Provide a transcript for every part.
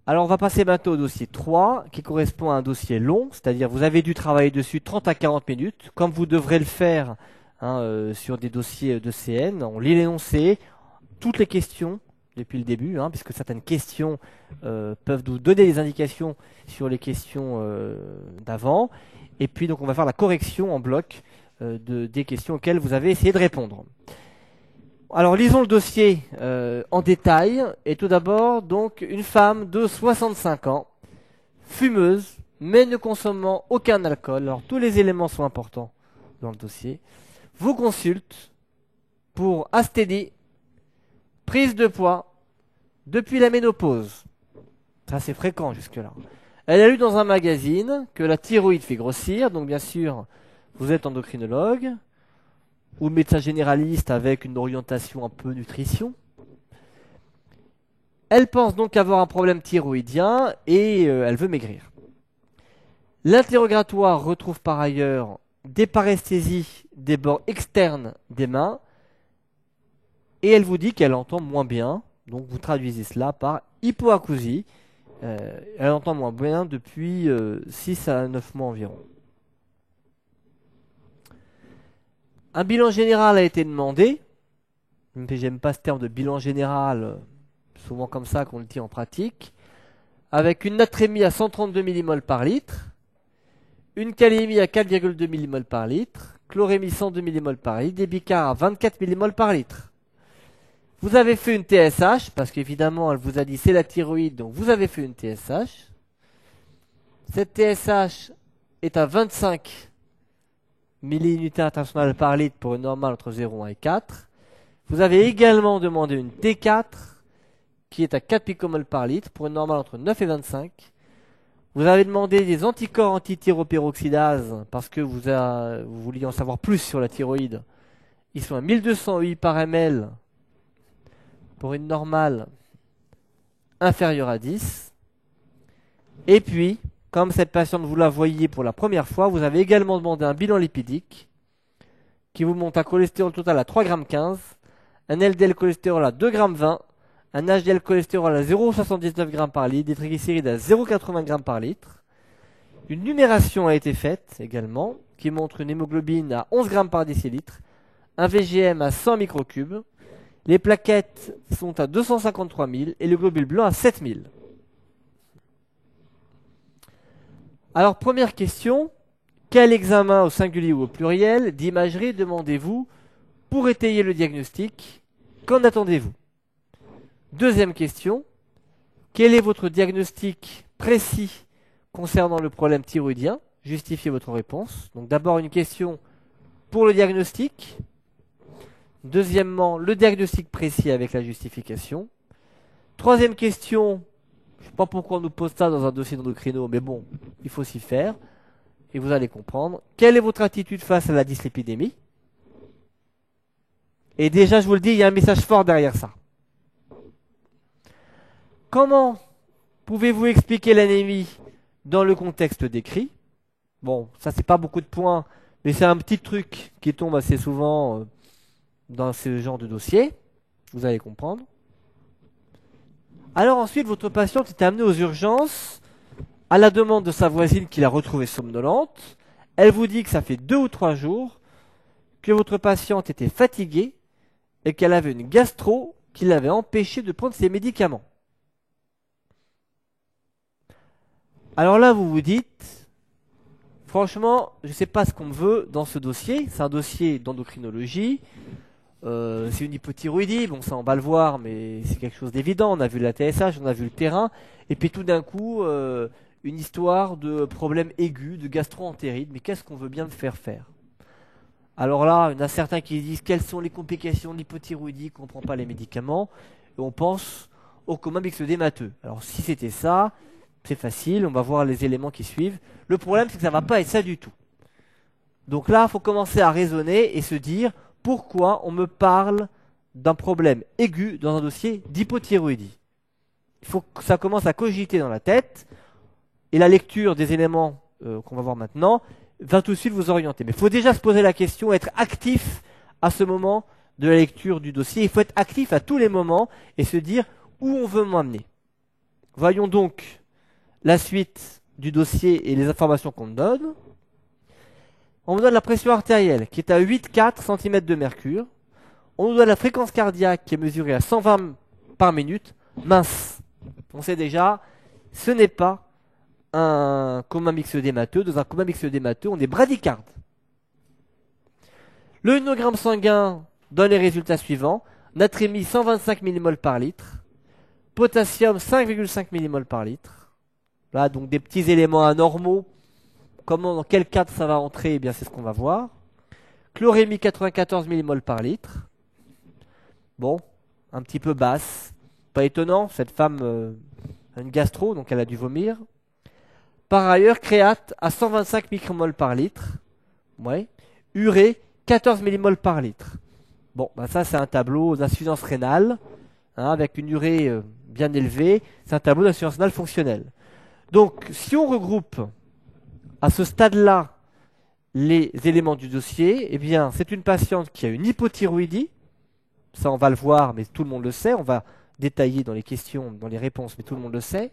Alors, on va passer maintenant au dossier 3, qui correspond à un dossier long, c'est-à-dire vous avez dû travailler dessus 30 à 40 minutes, comme vous devrez le faire sur des dossiers de CN. On lit l'énoncé, toutes les questions depuis le début, puisque certaines questions peuvent nous donner des indications sur les questions d'avant. Et puis, donc, on va faire la correction en bloc des questions auxquelles vous avez essayé de répondre. Alors, lisons le dossier en détail. Et tout d'abord, donc, une femme de 65 ans, fumeuse, mais ne consommant aucun alcool. Alors, tous les éléments sont importants dans le dossier. Vous consulte pour asthénie, prise de poids, depuis la ménopause. Ça, c'est fréquent jusque-là. Elle a lu dans un magazine que la thyroïde fait grossir. Donc, bien sûr, vous êtes endocrinologue ou médecin généraliste avec une orientation un peu nutrition. Elle pense donc avoir un problème thyroïdien et elle veut maigrir. L'interrogatoire retrouve par ailleurs des paresthésies des bords externes des mains et elle vous dit qu'elle entend moins bien. Donc vous traduisez cela par hypoacousie. Elle entend moins bien depuis 6 à 9 mois environ. Un bilan général a été demandé. J'aime pas ce terme de bilan général, souvent comme ça qu'on le dit en pratique. Avec une natrémie à 132 mmol par litre, une kaliémie à 4,2 mmol par litre, chlorémie 102 mmol par litre, des bicarb à 24 mmol par litre. Vous avez fait une TSH, parce qu'évidemment, elle vous a dit c'est la thyroïde, donc vous avez fait une TSH. Cette TSH est à 25 milliunités internationales par litre pour une normale entre 0,1 et 4. Vous avez également demandé une T4, qui est à 4 picomol par litre pour une normale entre 9 et 25. Vous avez demandé des anticorps anti-thyroperoxydase, parce que vous vouliez en savoir plus sur la thyroïde. Ils sont à 1200 UI par ml pour une normale inférieure à 10. Et puis, comme cette patiente vous la voyez pour la première fois, vous avez également demandé un bilan lipidique qui vous montre un cholestérol total à 3,15 g, un LDL cholestérol à 2,20 g, un HDL cholestérol à 0,79 g par litre, des triglycérides à 0,80 g par litre. Une numération a été faite également qui montre une hémoglobine à 11 g par décilitre, un VGM à 100 microcubes. Les plaquettes sont à 253 000 et le globule blanc à 7 000. Alors, première question. Quel examen au singulier ou au pluriel d'imagerie demandez-vous pour étayer le diagnostic? Qu'en attendez-vous? Deuxième question. Quel est votre diagnostic précis concernant le problème thyroïdien? Justifiez votre réponse. Donc d'abord une question pour le diagnostic. Deuxièmement, le diagnostic précis avec la justification. Troisième question, je ne sais pas pourquoi on nous pose ça dans un dossier d'endocrino, mais bon, il faut s'y faire. Et vous allez comprendre. Quelle est votre attitude face à la dyslipidémie? Et déjà, je vous le dis, il y a un message fort derrière ça. Comment pouvez-vous expliquer l'anémie dans le contexte décrit? Bon, ça c'est pas beaucoup de points, mais c'est un petit truc qui tombe assez souvent dans ce genre de dossier, vous allez comprendre. Alors ensuite, votre patiente est amenée aux urgences à la demande de sa voisine qui l'a retrouvée somnolente. Elle vous dit que ça fait 2 ou 3 jours que votre patiente était fatiguée et qu'elle avait une gastro qui l'avait empêchée de prendre ses médicaments. Alors là, vous vous dites, franchement, je ne sais pas ce qu'on veut dans ce dossier. C'est un dossier d'endocrinologie. C'est une hypothyroïdie, bon ça on va le voir, mais c'est quelque chose d'évident. On a vu la TSH, on a vu le terrain, et puis tout d'un coup, une histoire de problème aigu, de gastro-entérite. Mais qu'est-ce qu'on veut bien me faire faire? Alors là, il y en a certains qui disent quelles sont les complications de l'hypothyroïdie, qu'on ne prend pas les médicaments, et on pense au coma myxodémateux. Alors si c'était ça, c'est facile, on va voir les éléments qui suivent. Le problème, c'est que ça ne va pas être ça du tout. Donc là, il faut commencer à raisonner et se dire pourquoi on me parle d'un problème aigu dans un dossier d'hypothyroïdie. Il faut que ça commence à cogiter dans la tête, et la lecture des éléments qu'on va voir maintenant va tout de suite vous orienter. Mais il faut déjà se poser la question, être actif à ce moment de la lecture du dossier. Il faut être actif à tous les moments et se dire où on veut m'emmener. Voyons donc la suite du dossier et les informations qu'on me donne. On me donne la pression artérielle qui est à 8,4 cm de mercure. On nous donne la fréquence cardiaque qui est mesurée à 120 par minute. Mince. On sait déjà, ce n'est pas un coma mixodémateux. Dans un coma mixodémateux, on est bradycarde. Le ionogramme sanguin donne les résultats suivants. Natrémie 125 mmol par litre. Potassium 5,5 mmol par litre. Là, donc des petits éléments anormaux. Comment, dans quel cadre ça va entrer, eh bien c'est ce qu'on va voir. Chlorémie 94 mmol par litre. Bon, un petit peu basse. Pas étonnant, cette femme a une gastro, donc elle a dû vomir. Par ailleurs, créate à 125 micromol par litre. Ouais. Urée 14 mmol par litre. Bon, ben ça c'est un tableau d'insuffisance rénale, hein, avec une urée bien élevée. C'est un tableau d'insuffisance rénale fonctionnelle. Donc, si on regroupe à ce stade-là les éléments du dossier, eh bien, c'est une patiente qui a une hypothyroïdie. Ça, on va le voir, mais tout le monde le sait. On va détailler dans les questions, dans les réponses, mais tout le monde le sait.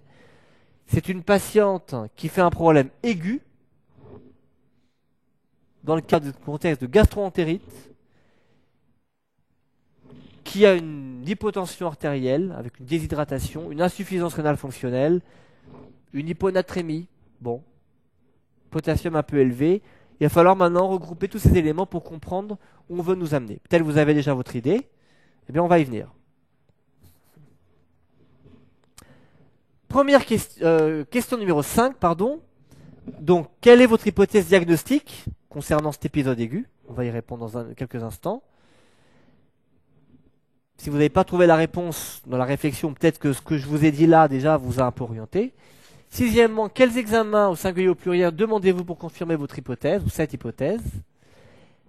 C'est une patiente qui fait un problème aigu dans le cadre du contexte de gastro-entérite, qui a une hypotension artérielle avec une déshydratation, une insuffisance rénale fonctionnelle, une hyponatrémie, bon, potassium un peu élevé. Il va falloir maintenant regrouper tous ces éléments pour comprendre où on veut nous amener. Peut-être que vous avez déjà votre idée, eh bien on va y venir. Première question numéro 5, pardon. Donc, quelle est votre hypothèse diagnostique concernant cet épisode aigu? On va y répondre dans quelques instants. Si vous n'avez pas trouvé la réponse dans la réflexion, peut-être que ce que je vous ai dit là, déjà, vous a un peu orienté. Sixièmement, quels examens au singulier ou au pluriel demandez-vous pour confirmer votre hypothèse ou cette hypothèse?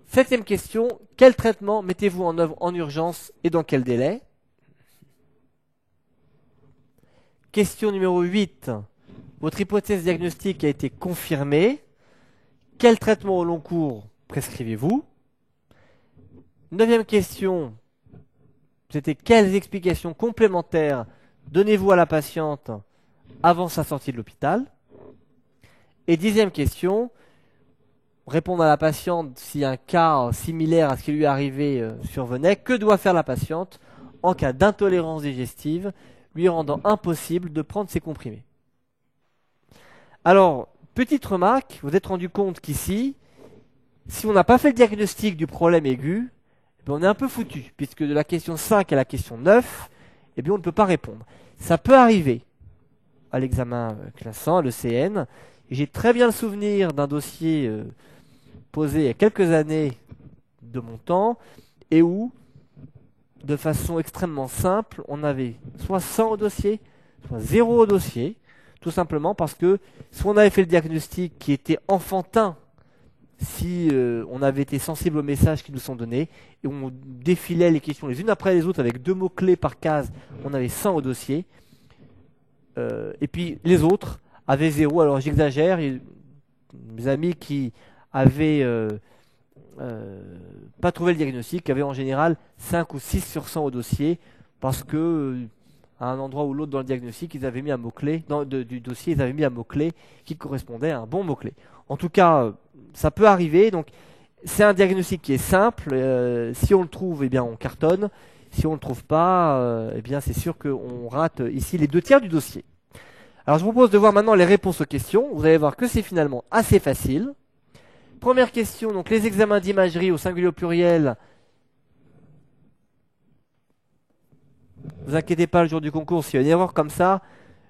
Septième question, quel traitement mettez-vous en œuvre en urgence et dans quel délai? Question numéro 8. Votre hypothèse diagnostique a été confirmée. Quel traitement au long cours prescrivez-vous? Neuvième question. C'était quelles explications complémentaires donnez-vous à la patiente avant sa sortie de l'hôpital? Et dixième question. Répondre à la patiente si un cas similaire à ce qui lui est arrivé survenait. Que doit faire la patiente en cas d'intolérance digestive lui rendant impossible de prendre ses comprimés? Alors, petite remarque, vous vous êtes rendu compte qu'ici, si on n'a pas fait le diagnostic du problème aigu, eh bien on est un peu foutu, puisque de la question 5 à la question 9, eh bien on ne peut pas répondre. Ça peut arriver à l'examen classant, à l'ECN. J'ai très bien le souvenir d'un dossier posé il y a quelques années de mon temps, et où, de façon extrêmement simple, on avait soit 100 au dossier, soit 0 au dossier, tout simplement parce que soit on avait fait le diagnostic qui était enfantin, si on avait été sensible aux messages qui nous sont donnés, et on défilait les questions les unes après les autres avec 2 mots-clés par case, on avait 100 au dossier, et puis les autres avaient 0, alors j'exagère, mes amis qui avaient pas trouvé le diagnostic avaient en général 5 ou 6 sur 100 au dossier, parce que à un endroit ou l'autre dans le diagnostic, ils avaient mis un mot-clé, du dossier, ils avaient mis un mot-clé qui correspondait à un bon mot-clé. En tout cas, ça peut arriver, donc c'est un diagnostic qui est simple, si on le trouve, eh bien on cartonne, si on ne le trouve pas, eh bien c'est sûr qu'on rate ici les 2/3 du dossier. Alors je vous propose de voir maintenant les réponses aux questions, vous allez voir que c'est finalement assez facile. Première question, donc les examens d'imagerie au singulier au pluriel. Ne vous inquiétez pas, le jour du concours, s'il y a une erreur comme ça,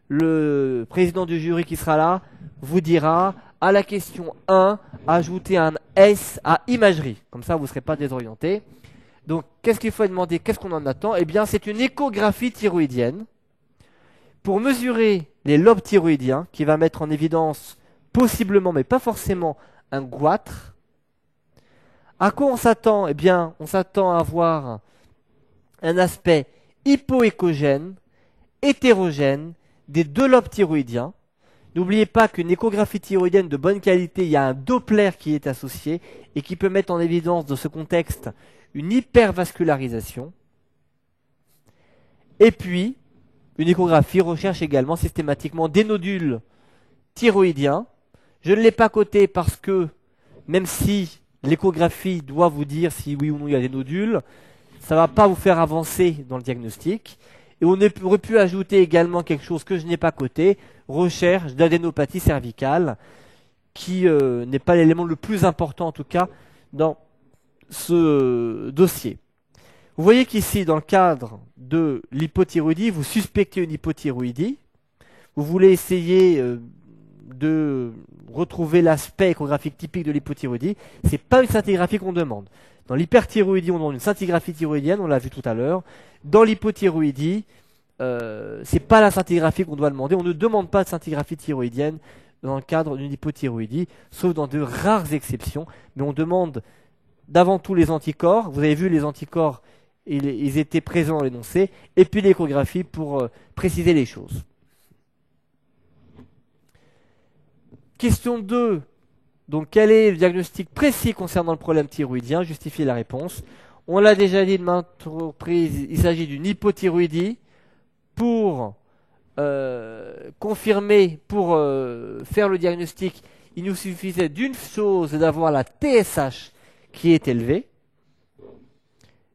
le président du jury qui sera là vous dira à la question 1, ajoutez un S à imagerie. Comme ça, vous ne serez pas désorienté. Donc, qu'est-ce qu'il faut demander? Qu'est-ce qu'on en attend? Eh bien, c'est une échographie thyroïdienne pour mesurer les lobes thyroïdiens qui va mettre en évidence possiblement, mais pas forcément, un goitre. À quoi on s'attend? Eh bien, on s'attend à avoir un aspect hypoéchogène, hétérogène, des 2 lobes thyroïdiens. N'oubliez pas qu'une échographie thyroïdienne de bonne qualité, il y a un Doppler qui est associé et qui peut mettre en évidence dans ce contexte une hypervascularisation. Et puis, Une échographie recherche également systématiquement des nodules thyroïdiens. Je ne l'ai pas coté parce que, même si l'échographie doit vous dire si oui ou non il y a des nodules, ça ne va pas vous faire avancer dans le diagnostic. Et on aurait pu ajouter également quelque chose que je n'ai pas coté, recherche d'adénopathie cervicale, qui n'est pas l'élément le plus important en tout cas dans ce dossier. Vous voyez qu'ici, dans le cadre de l'hypothyroïdie, vous suspectez une hypothyroïdie. Vous voulez essayer de retrouver l'aspect échographique typique de l'hypothyroïdie. Ce n'est pas une scintigraphie qu'on demande. Dans l'hyperthyroïdie, on demande une scintigraphie thyroïdienne, on l'a vu tout à l'heure. Dans l'hypothyroïdie, c'est pas la scintigraphie qu'on doit demander. On ne demande pas de scintigraphie thyroïdienne dans le cadre d'une hypothyroïdie, sauf dans de rares exceptions. Mais on demande d'avant tout les anticorps. Vous avez vu les anticorps, ils étaient présents dans l'énoncé. Et puis l'échographie pour préciser les choses. Question 2. Donc, quel est le diagnostic précis concernant le problème thyroïdien? Justifiez la réponse. On l'a déjà dit de maintes reprises, il s'agit d'une hypothyroïdie. Pour confirmer, pour faire le diagnostic, il nous suffisait d'une chose, d'avoir la TSH qui est élevée.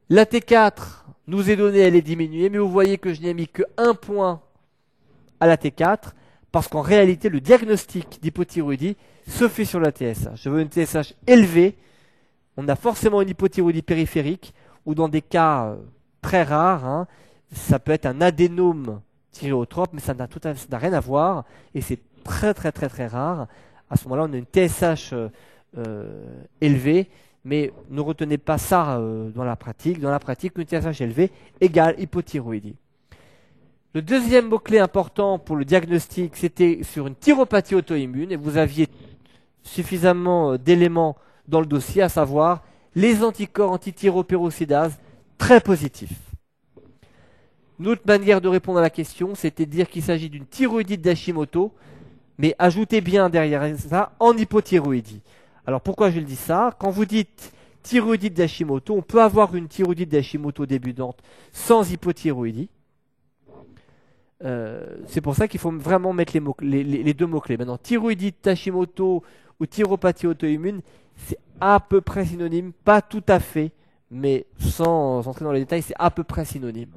La T4 nous est donnée, elle est diminuée, mais vous voyez que je n'ai mis que 1 point à la T4, parce qu'en réalité, le diagnostic d'hypothyroïdie se fait sur la TSH. Je veux une TSH élevée, on a forcément une hypothyroïdie périphérique, ou dans des cas très rares, ça peut être un adénome thyréotrope, mais ça n'a rien à voir, et c'est très très très très rare. À ce moment-là, on a une TSH élevée, mais ne retenez pas ça dans la pratique. Dans la pratique, une TSH élevée égale hypothyroïdie. Le deuxième mot-clé important pour le diagnostic, c'était sur une thyropathie auto-immune, et vous aviez suffisamment d'éléments dans le dossier, à savoir les anticorps antithyroperoxydase très positifs. Une autre manière de répondre à la question, c'était de dire qu'il s'agit d'une thyroïdite d'Hashimoto, mais ajoutez bien derrière ça en hypothyroïdie. Alors pourquoi je le dis ça? Quand vous dites thyroïdite d'Hashimoto, on peut avoir une thyroïdite d'Hashimoto débutante sans hypothyroïdie. C'est pour ça qu'il faut vraiment mettre les deux mots-clés. Maintenant, thyroïdite d'Hashimoto ou thyropathie auto-immune, c'est à peu près synonyme, pas tout à fait, mais sans entrer dans les détails, c'est à peu près synonyme.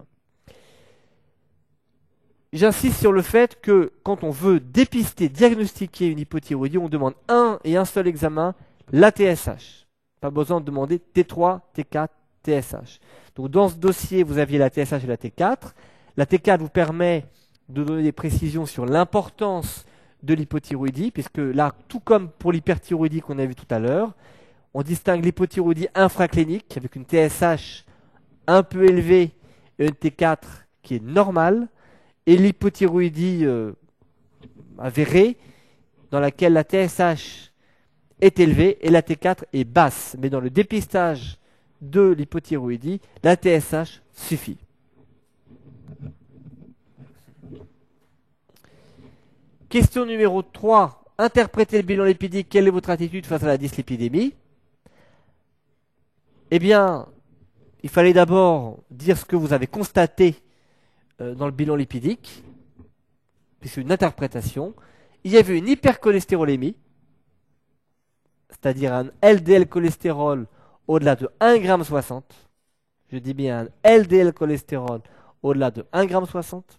J'insiste sur le fait que quand on veut dépister, diagnostiquer une hypothyroïdie, on demande un et un seul examen, la TSH. Pas besoin de demander T3, T4, TSH. Donc dans ce dossier, vous aviez la TSH et la T4. La T4 vous permet de donner des précisions sur l'importance de l'hypothyroïdie, puisque là, tout comme pour l'hyperthyroïdie qu'on a vu tout à l'heure, on distingue l'hypothyroïdie infraclinique avec une TSH un peu élevée et une T4 qui est normale, et l'hypothyroïdie avérée, dans laquelle la TSH est élevée et la T4 est basse. Mais dans le dépistage de l'hypothyroïdie, la TSH suffit. Question numéro 3. Interprétez le bilan lipidique. Quelle est votre attitude face à la dyslipidémie? Eh bien, il fallait d'abord dire ce que vous avez constaté dans le bilan lipidique, puisque une interprétation. Il y avait une hypercholestérolémie, c'est-à-dire un LDL cholestérol au-delà de 1,60 g. Je dis bien un LDL cholestérol au-delà de 1,60 g.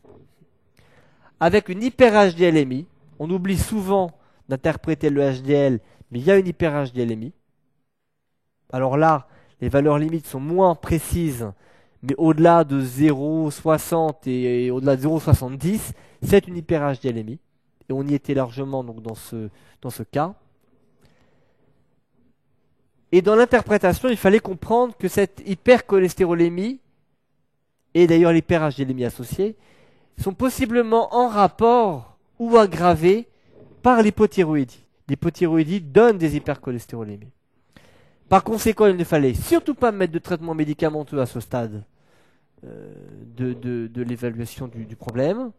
Avec une hyper-HDLémie. On oublie souvent d'interpréter le HDL, mais il y a une hyper-HDLémie. Alors là, les valeurs limites sont moins précises, mais au-delà de 0,60 et au-delà de 0,70, c'est une hyper-HDLémie. Et on y était largement donc, dans ce cas. Et dans l'interprétation, il fallait comprendre que cette hypercholestérolémie, et d'ailleurs l'hyper-HDLémie associée, sont possiblement en rapport ou aggravées par l'hypothyroïdie. L'hypothyroïdie donne des hypercholestérolémies. Par conséquent, il ne fallait surtout pas mettre de traitement médicamenteux à ce stade de l'évaluation du problème.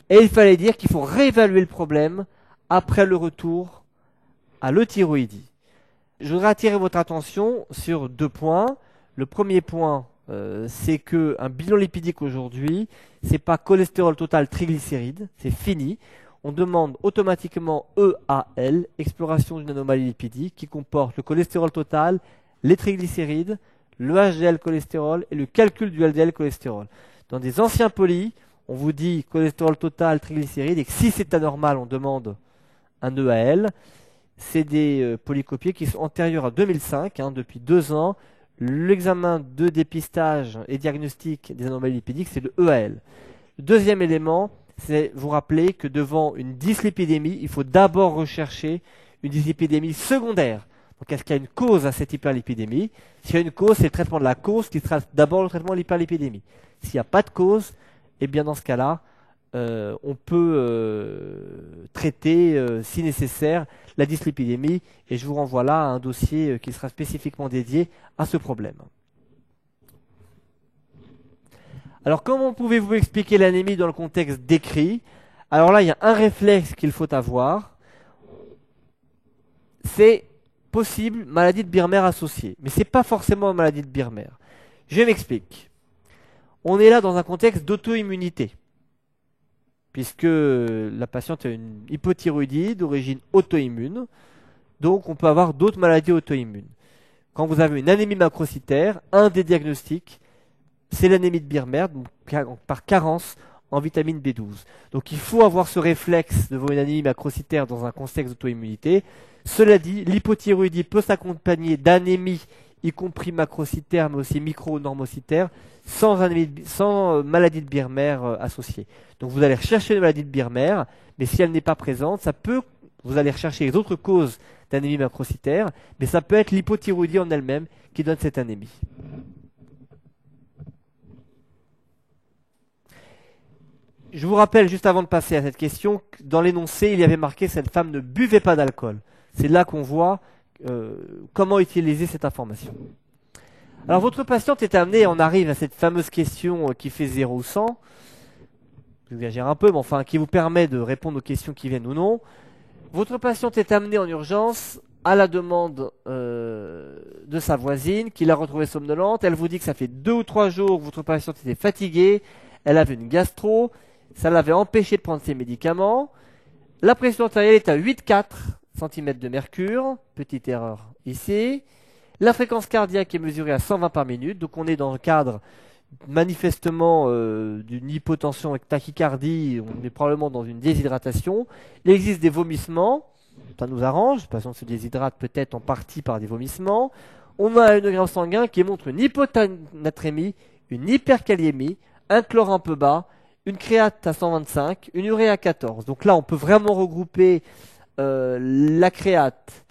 Et il fallait dire qu'il faut réévaluer le problème après le retour à l'euthyroïdie. Je voudrais attirer votre attention sur 2 points. Le premier point, c'est que un bilan lipidique aujourd'hui, c'est pas cholestérol total, triglycérides, c'est fini. On demande automatiquement EAL, exploration d'une anomalie lipidique, qui comporte le cholestérol total, les triglycérides, le HDL cholestérol et le calcul du LDL cholestérol. Dans des anciens polis, on vous dit cholestérol total, triglycérides, et que si c'est anormal, on demande un EAL. C'est des polycopiés qui sont antérieurs à 2005, depuis 2 ans. L'examen de dépistage et diagnostic des anomalies lipidiques, c'est le EAL. Le deuxième élément, c'est vous rappeler que devant une dyslipidémie, il faut d'abord rechercher une dyslipidémie secondaire. Donc, est-ce qu'il y a une cause à cette hyperlipidémie? S'il y a une cause, c'est le traitement de la cause qui sera d'abord le traitement de l'hyperlipidémie. S'il n'y a pas de cause, eh bien dans ce cas-là, on peut traiter, si nécessaire, la dyslipidémie. Et je vous renvoie là à un dossier qui sera spécifiquement dédié à ce problème. Alors, comment pouvez-vous expliquer l'anémie dans le contexte décrit? Alors là, il y a un réflexe qu'il faut avoir. C'est possible maladie de Birmer associée. Mais ce n'est pas forcément une maladie de Birmer. Je m'explique. On est là dans un contexte d'auto-immunité, puisque la patiente a une hypothyroïdie d'origine auto-immune. Donc, on peut avoir d'autres maladies auto-immunes. Quand vous avez une anémie macrocytaire, un des diagnostics, c'est l'anémie de Birmer, donc par carence en vitamine B12. Donc il faut avoir ce réflexe devant une anémie macrocytaire dans un contexte d'auto-immunité. Cela dit, l'hypothyroïdie peut s'accompagner d'anémie, y compris macrocytaire, mais aussi micro-normocytaire, sans maladie de Birmer associée. Donc vous allez rechercher une maladie de Birmer, mais si elle n'est pas présente, vous allez rechercher les autres causes d'anémie macrocytaire, mais ça peut être l'hypothyroïdie en elle-même qui donne cette anémie. Je vous rappelle, juste avant de passer à cette question, que dans l'énoncé, il y avait marqué « Cette femme ne buvait pas d'alcool ». C'est là qu'on voit comment utiliser cette information. Alors, votre patiente est amenée, on arrive à cette fameuse question qui fait 0 ou 100. J'exagère un peu, mais enfin, qui vous permet de répondre aux questions qui viennent ou non. Votre patiente est amenée en urgence à la demande de sa voisine, qui l'a retrouvée somnolente. Elle vous dit que ça fait 2 ou 3 jours que votre patiente était fatiguée, elle avait une gastro, ça l'avait empêché de prendre ses médicaments. La pression artérielle est à 8,4 cm de mercure, petite erreur ici. La fréquence cardiaque est mesurée à 120 par minute, donc on est dans le cadre manifestement d'une hypotension avec tachycardie, on est probablement dans une déshydratation. Il existe des vomissements, ça nous arrange, le patient se déshydrate peut-être en partie par des vomissements. On a un œnogramme sanguin qui montre une hyponatrémie, une hyperkaliémie, un chlore un peu bas, une créate à 125, une urée à 14. Donc là, on peut vraiment regrouper la créate,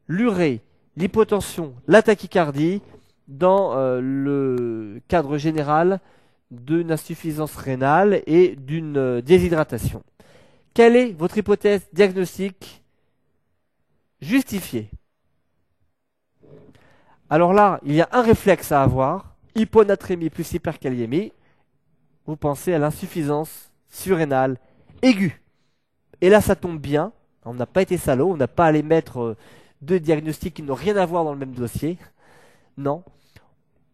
l'urée, l'hypotension, la tachycardie dans le cadre général d'une insuffisance rénale et d'une déshydratation. Quelle est votre hypothèse diagnostique justifiée? Alors là, il y a un réflexe à avoir, hyponatrémie plus hyperkaliémie. Vous pensez à l'insuffisance surrénale aiguë. Et là, ça tombe bien. On n'a pas été salaud, on n'a pas à aller mettre deux diagnostics qui n'ont rien à voir dans le même dossier. Non.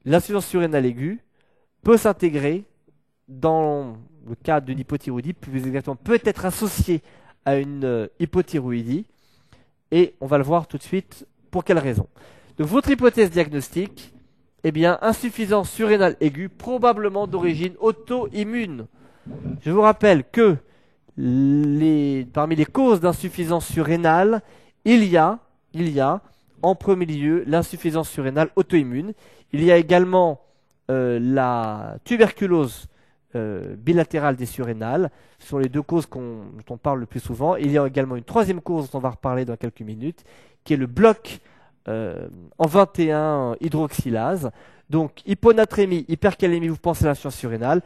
L'insuffisance surrénale aiguë peut s'intégrer dans le cadre d'une hypothyroïdie, plus exactement peut être associée à une hypothyroïdie. Et on va le voir tout de suite pour quelle raison. Donc votre hypothèse diagnostique, eh bien, insuffisance surrénale aiguë, probablement d'origine auto-immune. Je vous rappelle que parmi les causes d'insuffisance surrénale, il y a en premier lieu l'insuffisance surrénale auto-immune. Il y a également la tuberculose bilatérale des surrénales. Ce sont les deux causes dont on parle le plus souvent. Il y a également une troisième cause dont on va reparler dans quelques minutes, qui est le bloc en 21 hydroxylase. Donc hyponatrémie, hypercalémie, vous pensez à l'insuffisance surrénale.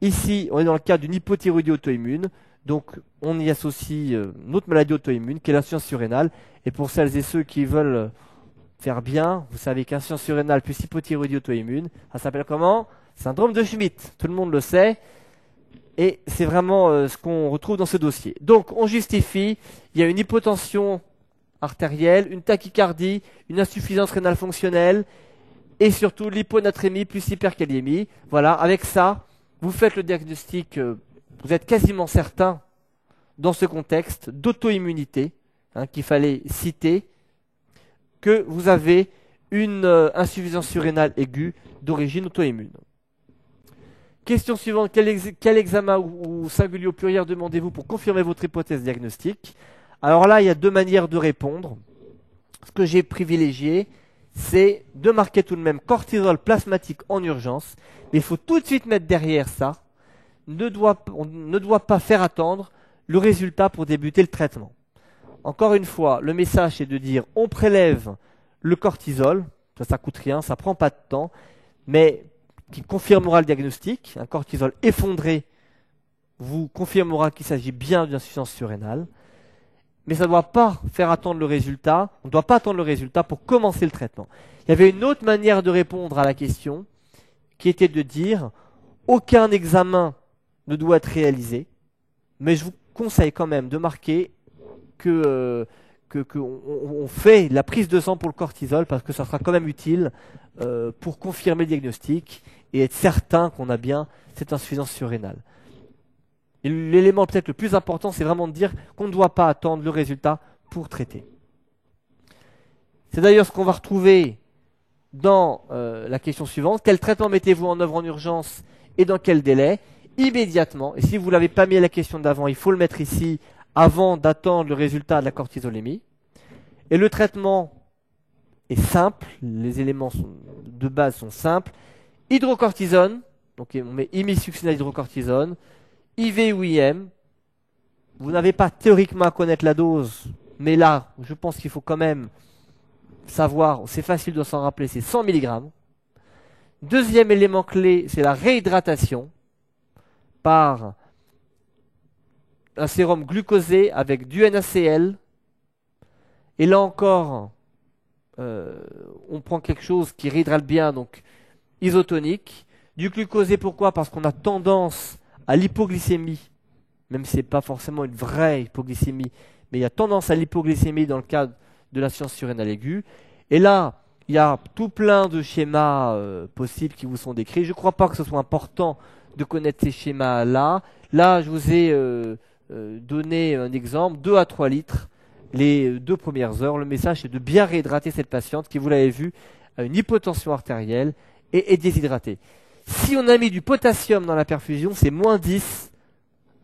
Ici, on est dans le cas d'une hypothyroïdie auto-immune. Donc on y associe une autre maladie auto-immune qui est l'insuffisance surrénale. Et pour celles et ceux qui veulent faire bien, vous savez qu'insuffisance surrénale plus hypothyroïdie auto-immune, ça s'appelle comment? Syndrome de Schmitt. Tout le monde le sait. Et c'est vraiment ce qu'on retrouve dans ce dossier. Donc on justifie, il y a une hypotension artérielle, une tachycardie, une insuffisance rénale fonctionnelle, et surtout l'hyponatrémie plus hyperkaliémie. Voilà, avec ça, vous faites le diagnostic, vous êtes quasiment certain, dans ce contexte d'auto-immunité, qu'il fallait citer, que vous avez une insuffisance surrénale aiguë d'origine auto-immune. Question suivante, quel examen ou singulier au pluriel demandez-vous pour confirmer votre hypothèse diagnostique? Alors là, il y a deux manières de répondre. Ce que j'ai privilégié, c'est de marquer tout de même cortisol plasmatique en urgence, mais il faut tout de suite mettre derrière ça, on ne doit pas faire attendre le résultat pour débuter le traitement. Encore une fois, le message est de dire on prélève le cortisol, ça coûte rien, ça prend pas de temps, mais qui confirmera le diagnostic. Un cortisol effondré vous confirmera qu'il s'agit bien d'une insuffisance surrénale, mais ça ne doit pas faire attendre le résultat, on ne doit pas attendre le résultat pour commencer le traitement. Il y avait une autre manière de répondre à la question, qui était de dire aucun examen ne doit être réalisé, mais je vous conseille quand même de marquer qu'on fait la prise de sang pour le cortisol parce que ça sera quand même utile pour confirmer le diagnostic et être certain qu'on a bien cette insuffisance surrénale. Et l'élément peut-être le plus important, c'est vraiment de dire qu'on ne doit pas attendre le résultat pour traiter. C'est d'ailleurs ce qu'on va retrouver dans la question suivante. Quel traitement mettez-vous en œuvre en urgence et dans quel délai? Immédiatement. Et si vous ne l'avez pas mis à la question d'avant, il faut le mettre ici avant d'attendre le résultat de la cortisolémie. Et le traitement est simple, les éléments de base sont simples. Hydrocortisone, donc on met imisuccinate hydrocortisone, IV ou IM. Vous n'avez pas théoriquement à connaître la dose, mais là, je pense qu'il faut quand même savoir, c'est facile de s'en rappeler, c'est 100 mg. Deuxième élément clé, c'est la réhydratation par un sérum glucosé avec du NaCl. Et là encore, on prend quelque chose qui réhydrate bien, donc isotonique. Du glucosé, pourquoi? Parce qu'on a tendance à l'hypoglycémie, même si ce n'est pas forcément une vraie hypoglycémie, mais il y a tendance à l'hypoglycémie dans le cadre de l'insuffisance surrénale aiguë. Et là, il y a tout plein de schémas possibles qui vous sont décrits. Je ne crois pas que ce soit important de connaître ces schémas-là. Là, je vous ai donné un exemple, 2 à 3 litres les 2 premières heures. Le message est de bien réhydrater cette patiente qui, vous l'avez vu, a une hypotension artérielle et est déshydratée. Si on a mis du potassium dans la perfusion, c'est moins 10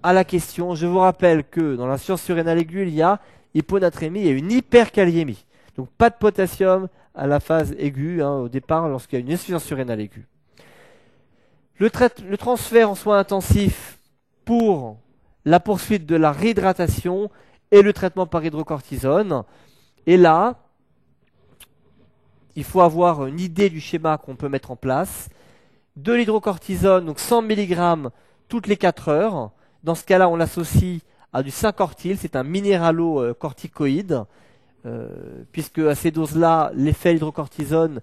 à la question. Je vous rappelle que dans l'insuffisance surrénale aiguë, il y a hyponatrémie et une hyperkaliémie. Donc pas de potassium à la phase aiguë, au départ, lorsqu'il y a une insuffisance surrénale aiguë. Le transfert en soins intensifs pour la poursuite de la réhydratation et le traitement par hydrocortisone. Et là, il faut avoir une idée du schéma qu'on peut mettre en place. De l'hydrocortisone, donc 100 mg toutes les 4 heures. Dans ce cas-là, on l'associe à du syncortile, c'est un minéralocorticoïde, puisque à ces doses-là, l'effet de l'hydrocortisone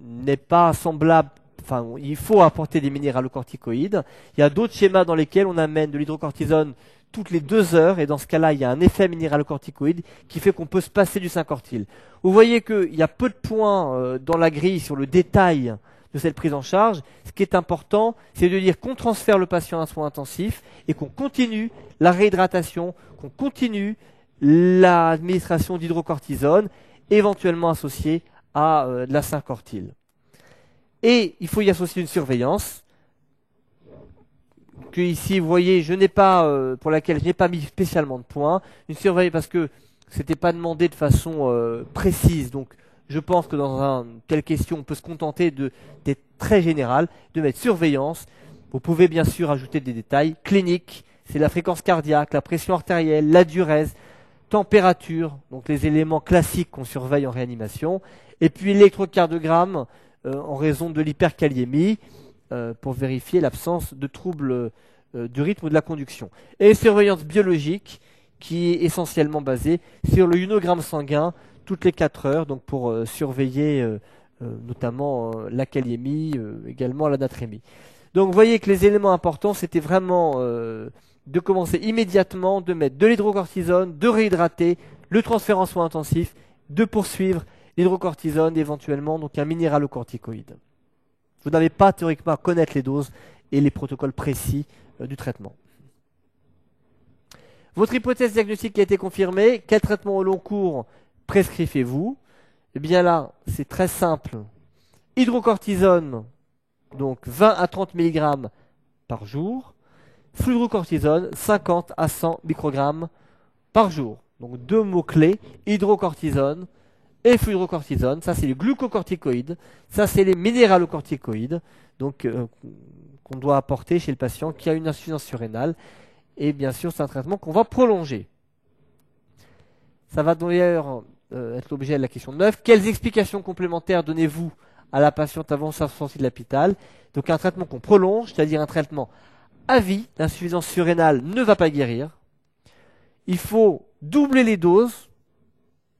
n'est pas semblable. Enfin, il faut apporter des minéralocorticoïdes. Il y a d'autres schémas dans lesquels on amène de l'hydrocortisone toutes les 2 heures, et dans ce cas-là, il y a un effet minéralocorticoïde qui fait qu'on peut se passer du syncortile. Vous voyez qu'il y a peu de points dans la grille sur le détail de cette prise en charge. Ce qui est important, c'est de dire qu'on transfère le patient à un soin intensif et qu'on continue la réhydratation, qu'on continue l'administration d'hydrocortisone, éventuellement associée à de la syncortile. Et il faut y associer une surveillance, que ici, vous voyez, je n'ai pas, pour laquelle je n'ai pas mis spécialement de points. Une surveillance parce que c'était pas demandé de façon précise. Donc, je pense que dans une telle question, on peut se contenter d'être très général, de mettre surveillance. Vous pouvez bien sûr ajouter des détails cliniques. C'est la fréquence cardiaque, la pression artérielle, la diurèse, température, donc les éléments classiques qu'on surveille en réanimation. Et puis l'électrocardiogramme en raison de l'hyperkaliémie pour vérifier l'absence de troubles du rythme ou de la conduction. Et surveillance biologique qui est essentiellement basée sur le ionogramme sanguin toutes les 4 heures, donc pour surveiller notamment la kaliémie, également la natrémie. Donc vous voyez que les éléments importants, c'était vraiment de commencer immédiatement, de mettre de l'hydrocortisone, de réhydrater, le transfert en soins intensifs, de poursuivre l'hydrocortisone éventuellement, donc un minéralocorticoïde. Vous n'avez pas théoriquement à connaître les doses et les protocoles précis du traitement. Votre hypothèse diagnostique a été confirmée. Quel traitement au long cours prescrivez-vous? Eh bien là, c'est très simple. Hydrocortisone, donc 20 à 30 mg par jour. Fludrocortisone, 50 à 100 microgrammes par jour. Donc deux mots-clés, hydrocortisone et fludrocortisone. Ça, c'est les glucocorticoïdes. Ça, c'est les minéralocorticoïdes donc qu'on doit apporter chez le patient qui a une insuffisance surrénale. Et bien sûr, c'est un traitement qu'on va prolonger. Ça va d'ailleurs être l'objet de la question 9. Quelles explications complémentaires donnez-vous à la patiente avant sa sortie de l'hôpital? Donc un traitement qu'on prolonge, c'est-à-dire un traitement à vie. L'insuffisance surrénale ne va pas guérir. Il faut doubler les doses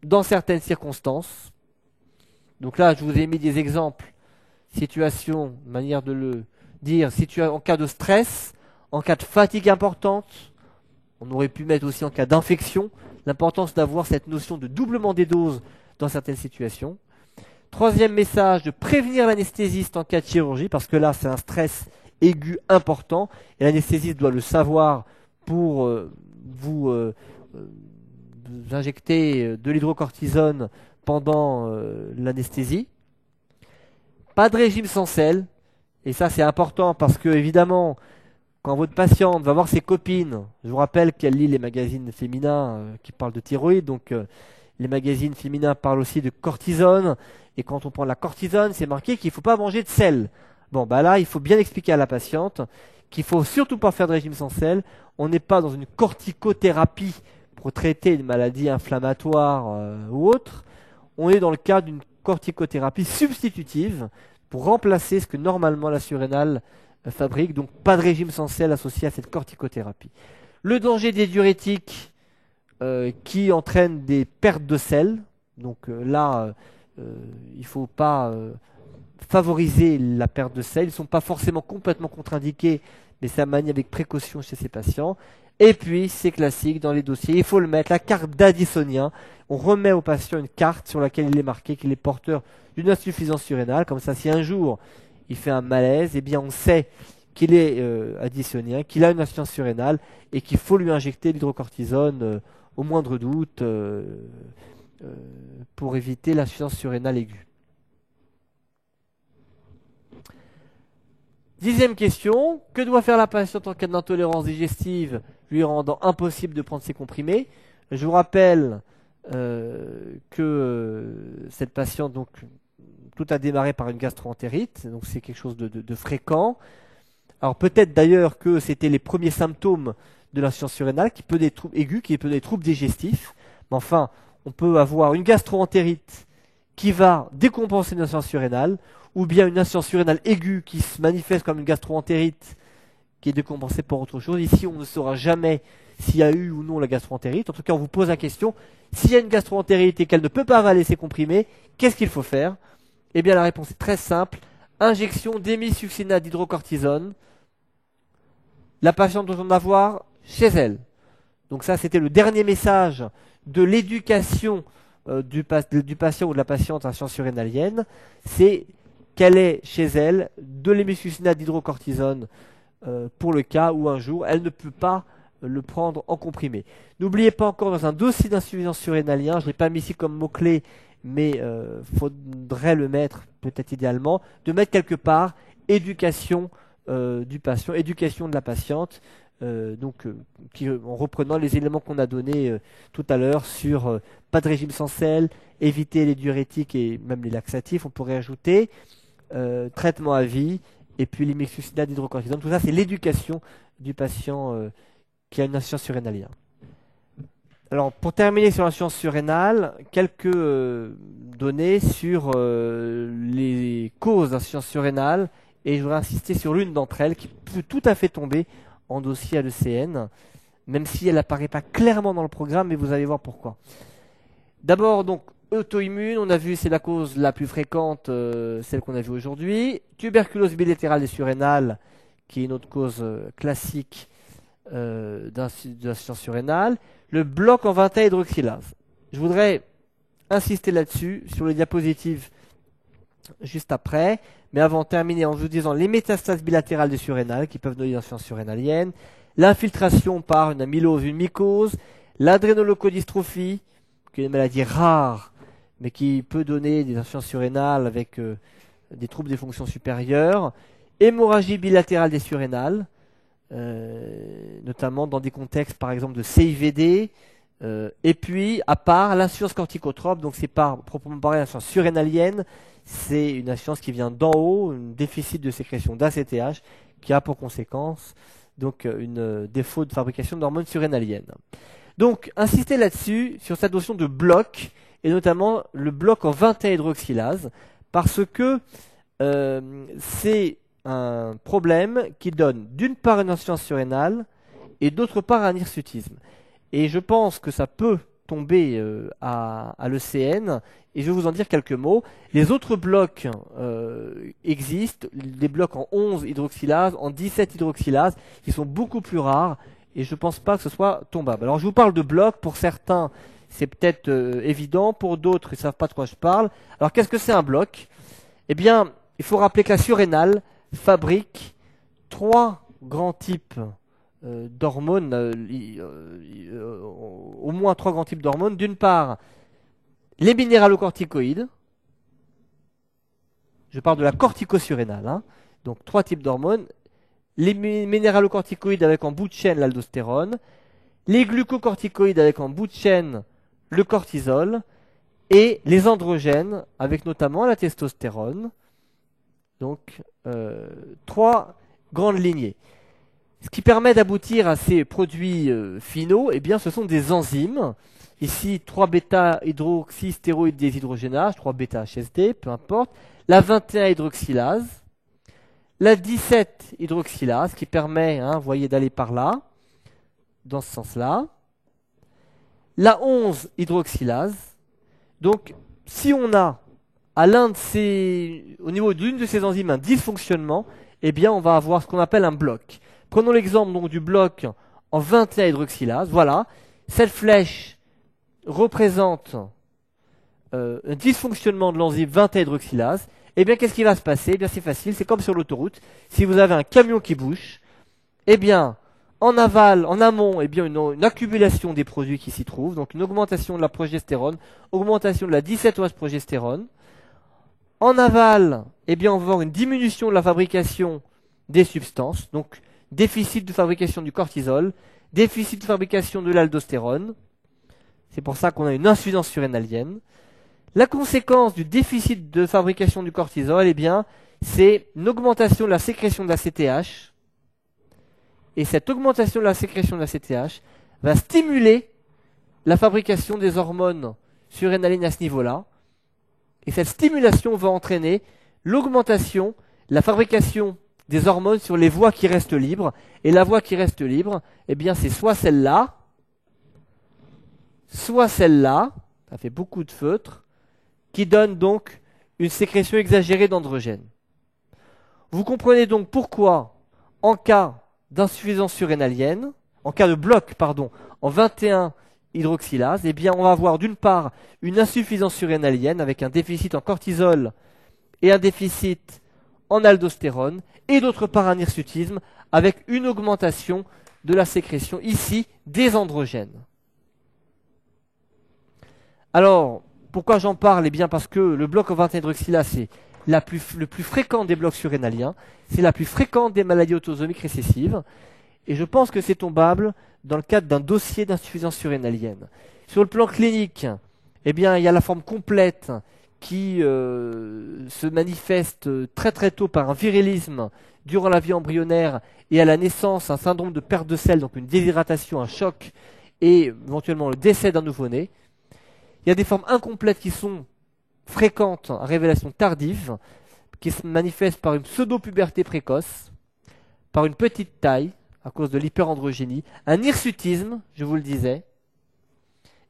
dans certaines circonstances. Donc là, je vous ai mis des exemples. Situation, manière de le dire, en cas de stress, en cas de fatigue importante, on aurait pu mettre aussi en cas d'infection, l'importance d'avoir cette notion de doublement des doses dans certaines situations. Troisième message, de prévenir l'anesthésiste en cas de chirurgie, parce que là, c'est un stress aigu important, et l'anesthésiste doit le savoir pour vous injecter de l'hydrocortisone pendant l'anesthésie. Pas de régime sans sel, et ça c'est important parce que évidemment, quand votre patiente va voir ses copines, je vous rappelle qu'elle lit les magazines féminins qui parlent de thyroïde, donc les magazines féminins parlent aussi de cortisone, et quand on prend la cortisone, c'est marqué qu'il ne faut pas manger de sel. Bon, bah là, il faut bien expliquer à la patiente qu'il faut surtout pas faire de régime sans sel. On n'est pas dans une corticothérapie pour traiter une maladie inflammatoire ou autre. On est dans le cadre d'une corticothérapie substitutive pour remplacer ce que normalement la surrénale fabrique. Donc pas de régime sans sel associé à cette corticothérapie. Le danger des diurétiques qui entraînent des pertes de sel. Donc là, il ne faut pas favoriser la perte de sel. Ils ne sont pas forcément complètement contre-indiqués, mais ça manie avec précaution chez ces patients. Et puis, c'est classique dans les dossiers, il faut le mettre, la carte d'addisonien. On remet au patient une carte sur laquelle il est marqué qu'il est porteur d'une insuffisance surrénale. Comme ça, si un jour il fait un malaise, eh bien on sait qu'il est addisonien, qu'il a une insuffisance surrénale et qu'il faut lui injecter l'hydrocortisone au moindre doute pour éviter l'insuffisance surrénale aiguë. 10e question, que doit faire la patiente en cas d'intolérance digestive lui rendant impossible de prendre ses comprimés? Je vous rappelle que cette patiente, donc, tout a démarré par une gastro-entérite, donc c'est quelque chose de fréquent. Alors peut-être d'ailleurs que c'était les premiers symptômes de l'insuffisance surrénale, qui peut être des troubles aigus, qui peut être des troubles digestifs. Mais enfin, on peut avoir une gastro-entérite qui va décompenser une insuffisance surrénale, ou bien une insuffisance surrénale aiguë qui se manifeste comme une gastro-entérite qui est décompensée par autre chose. Ici, on ne saura jamais s'il y a eu ou non la gastro-entérite. En tout cas, on vous pose la question, s'il y a une gastro-entérite et qu'elle ne peut pas avaler ses comprimés, qu'est-ce qu'il faut faire? Eh bien, la réponse est très simple. Injection d'hémisuccinate d'hydrocortisone. La patiente doit en avoir chez elle. Donc ça, c'était le dernier message de l'éducation du patient ou de la patiente à insuffisance surrénalienne. C'est qu'elle ait chez elle de l'hémisuccinate d'hydrocortisone pour le cas où un jour elle ne peut pas le prendre en comprimé. N'oubliez pas encore dans un dossier d'insuffisance surrénalien, je ne l'ai pas mis ici comme mot-clé, mais faudrait le mettre peut-être idéalement, de mettre quelque part éducation du patient, éducation de la patiente, en reprenant les éléments qu'on a donnés tout à l'heure sur pas de régime sans sel, éviter les diurétiques et même les laxatifs, on pourrait ajouter traitement à vie, et puis l'hémisuccinate d'hydrocortisone. Tout ça, c'est l'éducation du patient qui a une insuffisance surrénalienne. Alors, pour terminer sur l'insuffisance surrénale, quelques données sur les causes d'insuffisance surrénale, et je voudrais insister sur l'une d'entre elles qui peut tout à fait tomber en dossier à l'ECN, même si elle n'apparaît pas clairement dans le programme, mais vous allez voir pourquoi. D'abord, donc, auto-immune, on a vu, c'est la cause la plus fréquente, celle qu'on a vue aujourd'hui. Tuberculose bilatérale des surrénales, qui est une autre cause classique d'insuffisance surrénale. Le bloc en 21 hydroxylase. Je voudrais insister là-dessus, sur les diapositives juste après. Mais avant de terminer en vous disant les métastases bilatérales des surrénales qui peuvent donner une insuffisance surrénalienne, l'infiltration par une amylose, une mycose, l'adrénolochodystrophie, qui est une maladie rare, mais qui peut donner des insuffisances surrénales avec des troubles des fonctions supérieures, hémorragie bilatérale des surrénales, notamment dans des contextes par exemple de CIVD, et puis à part l'insuffisance corticotrope, donc c'est pas proprement parlé l'insuffisance surrénalienne, c'est une insuffisance qui vient d'en haut, un déficit de sécrétion d'ACTH qui a pour conséquence donc une défaut de fabrication d'hormones surrénaliennes. Donc insister là-dessus, sur cette notion de bloc, et notamment le bloc en 21 hydroxylase, parce que c'est un problème qui donne d'une part une insuffisance surrénale et d'autre part un hirsutisme. Et je pense que ça peut tomber à l'ECN, et je vais vous en dire quelques mots. Les autres blocs existent, des blocs en 11 hydroxylase, en 17 hydroxylase, qui sont beaucoup plus rares, et je ne pense pas que ce soit tombable. Alors je vous parle de blocs, pour certains c'est peut-être évident, pour d'autres ils ne savent pas de quoi je parle. Alors qu'est-ce que c'est un bloc? Eh bien, il faut rappeler que la surrénale fabrique 3 grands types d'hormones, au moins 3 grands types d'hormones. D'une part, les minéralocorticoïdes, je parle de la corticosurrénale, hein. Donc 3 types d'hormones, les minéralocorticoïdes avec en bout de chaîne l'aldostérone, les glucocorticoïdes avec en bout de chaîne le cortisol, et les androgènes avec notamment la testostérone. Donc 3 grandes lignées. Ce qui permet d'aboutir à ces produits finaux, eh bien, ce sont des enzymes. Ici, 3-bêta-hydroxystéroïde déshydrogénase, 3-bêta-HSD, peu importe. La 21-hydroxylase. La 17-hydroxylase, qui permet, vous voyez, d'aller par là, dans ce sens-là. La 11-hydroxylase. Donc, si on a au niveau d'une de ces enzymes un dysfonctionnement, eh bien, on va avoir ce qu'on appelle un bloc. Prenons l'exemple donc du bloc en 21 hydroxylase. Voilà, cette flèche représente un dysfonctionnement de l'enzyme 21 hydroxylase. Eh bien, qu'est-ce qui va se passer? Eh bien, c'est facile, c'est comme sur l'autoroute. Si vous avez un camion qui bouge, eh bien, en aval, en amont, eh bien, une accumulation des produits qui s'y trouvent, donc une augmentation de la progestérone, augmentation de la 17-OH-progestérone. En aval, eh bien, on va avoir une diminution de la fabrication des substances, donc déficit de fabrication du cortisol, déficit de fabrication de l'aldostérone. C'est pour ça qu'on a une insuffisance surrénalienne. La conséquence du déficit de fabrication du cortisol, eh bien, c'est une augmentation de la sécrétion de l'ACTH. Et cette augmentation de la sécrétion de l'ACTH va stimuler la fabrication des hormones surrénaliennes à ce niveau-là. Et cette stimulation va entraîner l'augmentation, la fabrication des hormones sur les voies qui restent libres. Et la voie qui reste libre, eh bien, c'est soit celle-là, soit celle-là, ça fait beaucoup de feutres, qui donne donc une sécrétion exagérée d'androgènes. Vous comprenez donc pourquoi, en cas d'insuffisance surrénalienne, en cas de bloc, pardon, en 21 hydroxylase, eh bien, on va avoir d'une part une insuffisance surrénalienne avec un déficit en cortisol et un déficit en aldostérone, et d'autre part un hirsutisme avec une augmentation de la sécrétion ici des androgènes. Alors, pourquoi j'en parle? Eh bien parce que le bloc en 21 hydroxylase, c'est le plus fréquent des blocs surrénaliens, c'est la plus fréquente des maladies autosomiques récessives, et je pense que c'est tombable dans le cadre d'un dossier d'insuffisance surrénalienne. Sur le plan clinique, eh bien, il y a la forme complète qui se manifeste très très tôt par un virilisme durant la vie embryonnaire et à la naissance un syndrome de perte de sel, donc une déshydratation, un choc et éventuellement le décès d'un nouveau-né. Il y a des formes incomplètes qui sont fréquentes à révélation tardive, qui se manifestent par une pseudo-puberté précoce, par une petite taille à cause de l'hyperandrogénie, un hirsutisme, je vous le disais,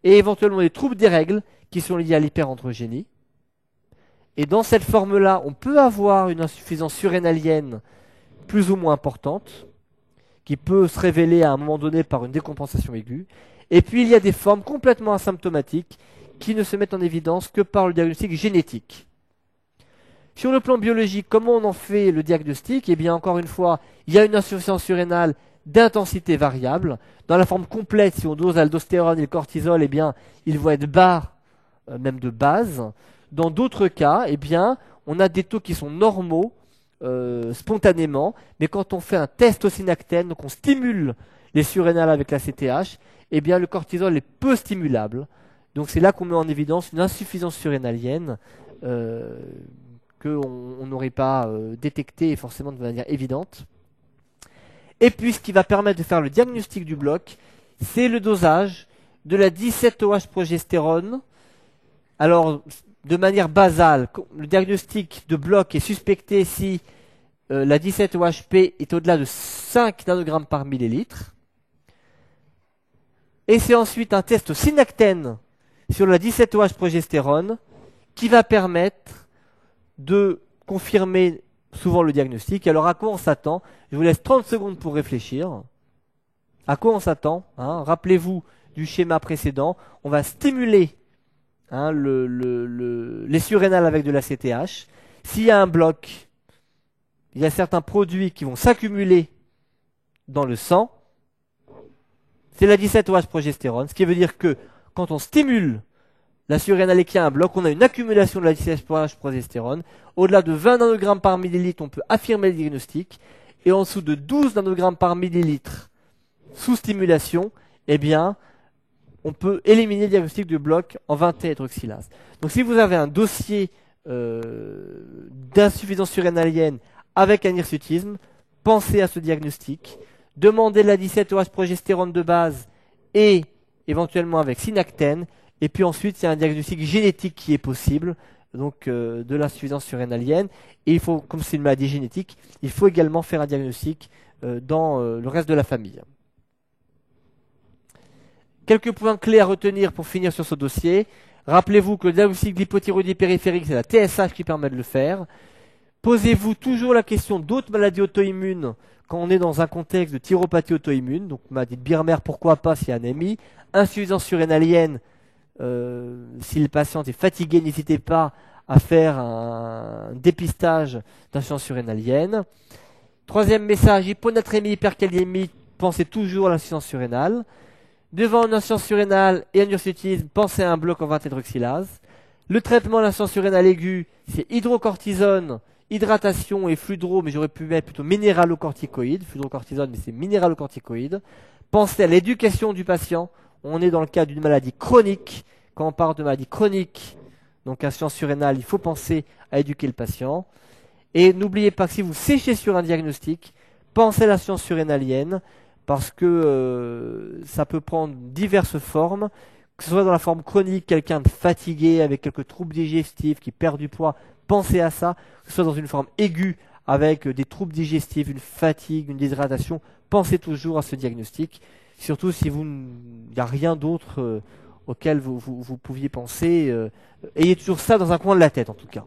et éventuellement des troubles des règles qui sont liés à l'hyperandrogénie. Et dans cette forme-là, on peut avoir une insuffisance surrénalienne plus ou moins importante, qui peut se révéler à un moment donné par une décompensation aiguë. Et puis il y a des formes complètement asymptomatiques qui ne se mettent en évidence que par le diagnostic génétique. Sur le plan biologique, comment on en fait le diagnostic? Eh bien, encore une fois, il y a une insuffisance surrénale d'intensité variable. Dans la forme complète, si on dose l'aldostérone et le cortisol, eh bien, ils vont être bas, même de base. Dans d'autres cas, eh bien, on a des taux qui sont normaux, spontanément, mais quand on fait un test au synactène, donc on stimule les surrénales avec la CTH, eh bien, le cortisol est peu stimulable. Donc c'est là qu'on met en évidence une insuffisance surrénalienne qu'on n'aurait pas détecté forcément de manière évidente. Et puis ce qui va permettre de faire le diagnostic du bloc, c'est le dosage de la 17-OH-progestérone. Alors, de manière basale, le diagnostic de bloc est suspecté si la 17-OHP est au-delà de 5 nanogrammes par millilitre. Et c'est ensuite un test synactène sur la 17-OH-progestérone qui va permettre de confirmer souvent le diagnostic. Alors à quoi on s'attend? Je vous laisse 30 secondes pour réfléchir. À quoi on s'attend, hein? Rappelez-vous du schéma précédent. On va stimuler les surrénales avec de la CTH. S'il y a un bloc, il y a certains produits qui vont s'accumuler dans le sang. C'est la 17-OH-progestérone, ce qui veut dire que quand on stimule la surrénale et qu'il y a un bloc, on a une accumulation de la 17-OH-progestérone. Au-delà de 20 nanogrammes par millilitre, on peut affirmer le diagnostic. Et en dessous de 12 nanogrammes par millilitre sous stimulation, eh bien, on peut éliminer le diagnostic de bloc en 20T-hydroxylase. Donc si vous avez un dossier d'insuffisance surrénalienne avec un hirsutisme, pensez à ce diagnostic. Demandez la 17-OH-progestérone de base et éventuellement avec synactène. Et puis ensuite, il y a un diagnostic génétique qui est possible, donc de l'insuffisance surrénalienne. Et il faut, comme c'est une maladie génétique, il faut également faire un diagnostic dans le reste de la famille. Quelques points clés à retenir pour finir sur ce dossier. Rappelez-vous que le diagnostic de l'hypothyroïdie périphérique, c'est la TSH qui permet de le faire. Posez-vous toujours la question d'autres maladies auto-immunes quand on est dans un contexte de thyropathie auto-immune. Donc, maladie de Birmer, pourquoi pas s'il y a anémie. Insuffisance surrénalienne, si le patient est fatigué, n'hésitez pas à faire un dépistage d'insuffisance surrénalienne. Troisième message, hyponatrémie, hyperkaliémie, pensez toujours à l'insuffisance surrénale. Devant une insuffisance surrénale et un hirsutisme, pensez à un bloc en 20T-hydroxylase. Le traitement de l'insuffisance surrénale aiguë, c'est hydrocortisone, hydratation et fludro, mais j'aurais pu mettre plutôt minéralocorticoïde. Fludrocortisone, mais c'est minéralocorticoïde. Pensez à l'éducation du patient. On est dans le cas d'une maladie chronique. Quand on parle de maladie chronique, donc insuffisance surrénale, il faut penser à éduquer le patient. Et n'oubliez pas que si vous séchez sur un diagnostic, pensez à l'insuffisance surrénalienne, parce que ça peut prendre diverses formes, que ce soit dans la forme chronique, quelqu'un de fatigué avec quelques troubles digestifs qui perd du poids, pensez à ça, que ce soit dans une forme aiguë avec des troubles digestifs, une fatigue, une déshydratation, pensez toujours à ce diagnostic, surtout si il n'y a rien d'autre auquel vous pouviez penser, ayez toujours ça dans un coin de la tête en tout cas.